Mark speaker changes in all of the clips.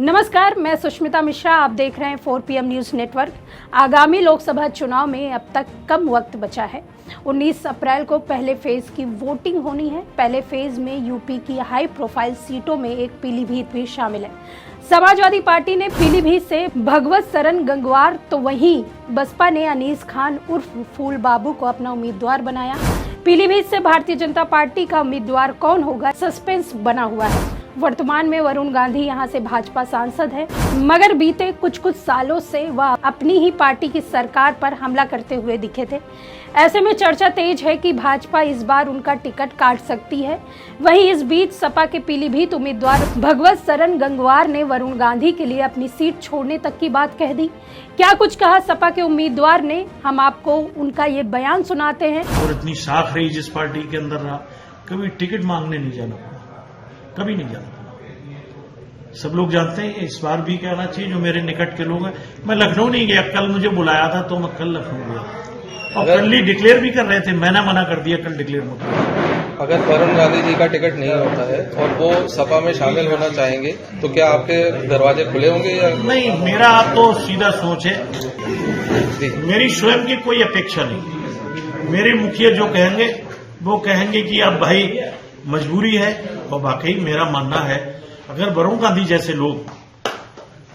Speaker 1: नमस्कार, मैं सुष्मिता मिश्रा। आप देख रहे हैं 4 PM न्यूज़ नेटवर्क। आगामी लोकसभा चुनाव में अब तक कम वक्त बचा है। 19 अप्रैल को पहले फेज की वोटिंग होनी है। पहले फेज में यूपी की हाई प्रोफाइल सीटों में एक पीलीभीत भी शामिल है। समाजवादी पार्टी ने पीलीभीत से भगवत सरन गंगवार, तो वहीं बसपा ने अनीस खान उर्फ फूल बाबू को अपना उम्मीदवार बनाया। पीलीभीत से भारतीय जनता पार्टी का उम्मीदवार कौन होगा, सस्पेंस बना हुआ है। वर्तमान में वरुण गांधी यहां से भाजपा सांसद है, मगर बीते कुछ सालों से वह अपनी ही पार्टी की सरकार पर हमला करते हुए दिखे थे। ऐसे में चर्चा तेज है कि भाजपा इस बार उनका टिकट काट सकती है। वहीं इस बीच सपा के पीलीभीत उम्मीदवार भगवत सरन गंगवार ने वरुण गांधी के लिए अपनी सीट छोड़ने तक की बात कह दी। क्या कुछ कहा सपा के उम्मीदवार ने, हम आपको उनका ये बयान सुनाते हैं।
Speaker 2: और इतनी साख रही जिस पार्टी के अंदर रहा, कभी टिकट मांगने नहीं जाना पड़ा, कभी नहीं जाना पड़ा। सब लोग जानते हैं, इस बार भी कहना चाहिए जो मेरे निकट के लोग हैं। मैं लखनऊ नहीं गया, कल मुझे बुलाया था तो मैं कल लखनऊ गया और कल ही डिक्लेयर भी कर रहे थे, मैंने मना कर दिया कल डिक्लेयर मत।
Speaker 3: अगर वरुण गांधी जी का टिकट नहीं होता है और वो सपा में शामिल होना चाहेंगे तो क्या आपके दरवाजे खुले होंगे या
Speaker 2: नहीं? मेरा आप तो सीधा सोच है, मेरी स्वयं की कोई अपेक्षा नहीं। मेरे मुखिया जो कहेंगे वो कहेंगे कि अब भाई मजबूरी है। और वाकई मेरा मानना है, अगर वरुण गांधी जैसे लोग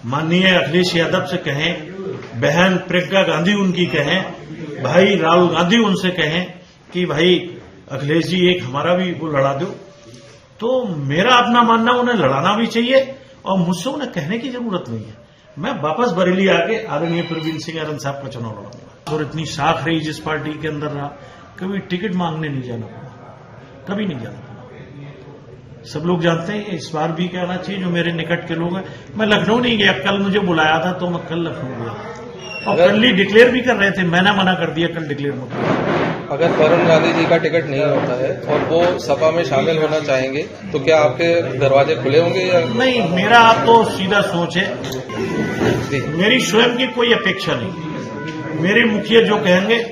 Speaker 2: माननीय अखिलेश यादव से कहें, बहन प्रियंका गांधी उनकी कहें, भाई राहुल गांधी उनसे कहें कि भाई अखिलेश जी एक हमारा भी वो लड़ा दो, तो मेरा अपना मानना उन्हें लड़ाना भी चाहिए और मुझसे उन्हें कहने की जरूरत नहीं है। मैं वापस बरेली आके आदरणीय प्रवीण सिंह आरन साहब का चुनाव लड़ूंगा। और इतनी साख रही जिस पार्टी के अंदर रहा, कभी टिकट मांगने नहीं जाना पड़ा, कभी नहीं जाना पड़ा। सब लोग जानते हैं, इस बार भी कहना चाहिए जो मेरे निकट के लोग हैं। मैं लखनऊ नहीं गया, कल मुझे बुलाया था तो मैं कल लखनऊ गया और कल ही डिक्लेयर भी कर रहे थे, मैंने मना कर दिया कल डिक्लेयर मत।
Speaker 3: अगर वरुण गांधी जी का टिकट नहीं होता है और वो सपा में शामिल होना चाहेंगे तो क्या आपके दरवाजे खुले होंगे या
Speaker 2: नहीं? मेरा आप तो सीधा सोच है, मेरी स्वयं की कोई अपेक्षा नहीं। मेरे मुखिया जो कहेंगे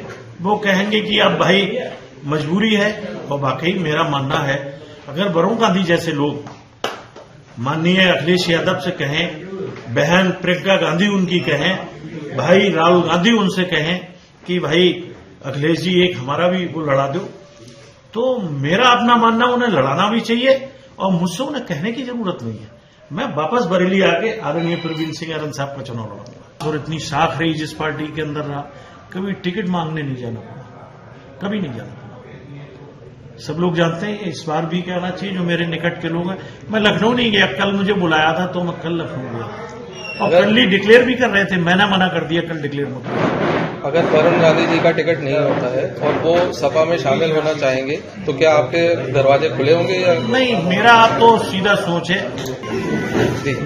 Speaker 2: वो कहेंगे कि अब भाई मजबूरी है। और वाकई मेरा मानना है, अगर वरुण गांधी जैसे लोग माननीय अखिलेश यादव से कहें, बहन प्रियंका गांधी उनकी कहें, भाई राहुल गांधी उनसे कहें कि भाई अखिलेश जी एक हमारा भी वो लड़ा दो, तो मेरा अपना मानना उन्हें लड़ाना भी चाहिए और मुझसे उन्हें कहने की जरूरत नहीं है। मैं वापस बरेली आके आदरणीय प्रवीण सिंह आरन साहब का चुनाव लड़ूंगा। और इतनी साख रही जिस पार्टी के अंदर रहा, कभी टिकट मांगने नहीं जाना पड़ा, कभी नहीं जाना पड़ा। सब लोग जानते हैं, इस बार भी कहना चाहिए जो मेरे निकट के लोग हैं। मैं लखनऊ नहीं गया, कल मुझे बुलाया था तो मैं कल लखनऊ गया और कल ही डिक्लेयर भी कर रहे थे, मैंने मना कर दिया कल डिक्लेयर मत।
Speaker 3: अगर वरुण गांधी जी का टिकट नहीं होता है और वो सपा में शामिल होना चाहेंगे तो क्या आपके दरवाजे खुले होंगे या
Speaker 2: नहीं? मेरा आप तो सीधा सोच है,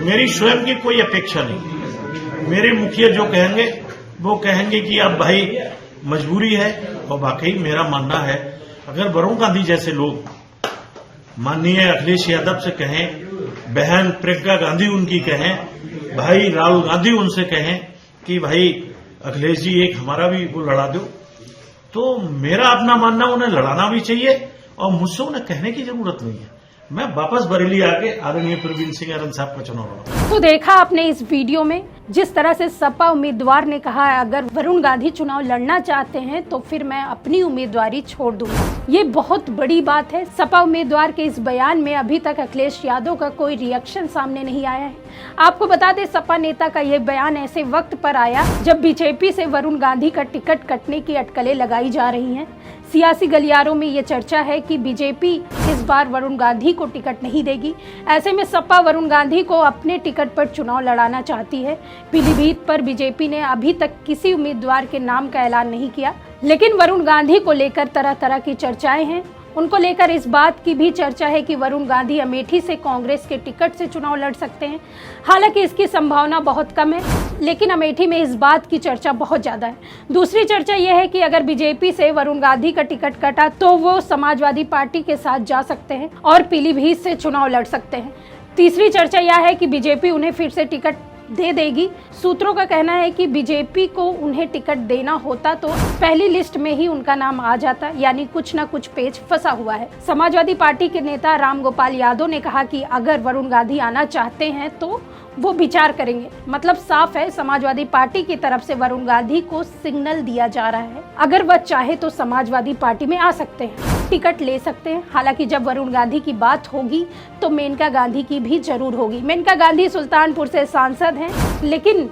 Speaker 2: मेरी स्वयं की कोई अपेक्षा नहीं। मेरे मुखिया जो कहेंगे वो कहेंगे कि अब भाई मजबूरी है। और वाकई मेरा मानना है, अगर वरुण गांधी जैसे लोग माननीय अखिलेश यादव से कहें, बहन प्रियंका गांधी उनकी कहें, भाई राहुल गांधी उनसे कहें कि भाई अखिलेश जी एक हमारा भी वो लड़ा दो, तो मेरा अपना मानना उन्हें लड़ाना भी चाहिए और मुझसे उन्हें कहने की जरूरत नहीं है। मैं वापस बरेली आके आदरणीय प्रवीण सिंह आरन साहब का चुनाव लड़ूंगा।
Speaker 1: तो देखा आपने इस वीडियो में जिस तरह से सपा उम्मीदवार ने कहा है, अगर वरुण गांधी चुनाव लड़ना चाहते हैं तो फिर मैं अपनी उम्मीदवारी छोड़ दूंगा। ये बहुत बड़ी बात है। सपा उम्मीदवार के इस बयान में अभी तक अखिलेश यादव का कोई रिएक्शन सामने नहीं आया है। आपको बता दें, सपा नेता का ये बयान ऐसे वक्त पर आया जब बीजेपी से वरुण गांधी का टिकट कटने की अटकलें लगाई जा रही हैं। सियासी गलियारों में ये चर्चा है कि बीजेपी इस बार वरुण गांधी को टिकट नहीं देगी। ऐसे में सपा वरुण गांधी को अपने टिकट पर चुनाव लड़ाना चाहती है। पीलीभीत पर बीजेपी ने अभी तक किसी उम्मीदवार के नाम का ऐलान नहीं किया, लेकिन वरुण गांधी को लेकर तरह तरह की चर्चाएं हैं। उनको लेकर इस बात की भी चर्चा है कि वरुण गांधी अमेठी से कांग्रेस के टिकट से चुनाव लड़ सकते हैं। हालांकि इसकी संभावना बहुत कम है, लेकिन अमेठी में इस बात की चर्चा बहुत ज्यादा है। दूसरी चर्चा यह है कि अगर बीजेपी से वरुण गांधी का टिकट कटा तो वो समाजवादी पार्टी के साथ जा सकते हैं और पीलीभीत से चुनाव लड़ सकते हैं। तीसरी चर्चा यह है कि बीजेपी उन्हें फिर से टिकट दे देगी। सूत्रों का कहना है कि बीजेपी को उन्हें टिकट देना होता तो पहली लिस्ट में ही उनका नाम आ जाता, यानी कुछ न कुछ पेच फंसा हुआ है। समाजवादी पार्टी के नेता राम गोपाल यादव ने कहा कि अगर वरुण गांधी आना चाहते हैं तो वो विचार करेंगे। मतलब साफ है, समाजवादी पार्टी की तरफ से वरुण गांधी को सिग्नल दिया जा रहा है, अगर वह चाहे तो समाजवादी पार्टी में आ सकते हैं, टिकट ले सकते हैं। हालांकि जब वरुण गांधी की बात होगी तो मेनका गांधी की भी जरूर होगी। मेनका गांधी सुल्तानपुर से सांसद हैं, लेकिन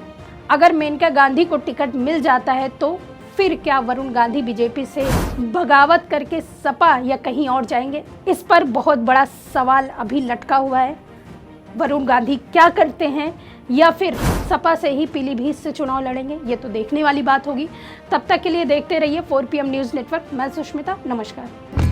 Speaker 1: अगर मेनका गांधी को टिकट मिल जाता है तो फिर क्या वरुण गांधी बीजेपी से बगावत करके सपा या कहीं और जाएंगे? इस पर बहुत बड़ा सवाल अभी लटका हुआ है। वरुण गांधी क्या करते हैं, या फिर सपा से ही पीलीभीत से चुनाव लड़ेंगे, ये तो देखने वाली बात होगी। तब तक के लिए देखते रहिए 4 PM न्यूज़ नेटवर्क। मैं सुष्मिता, नमस्कार।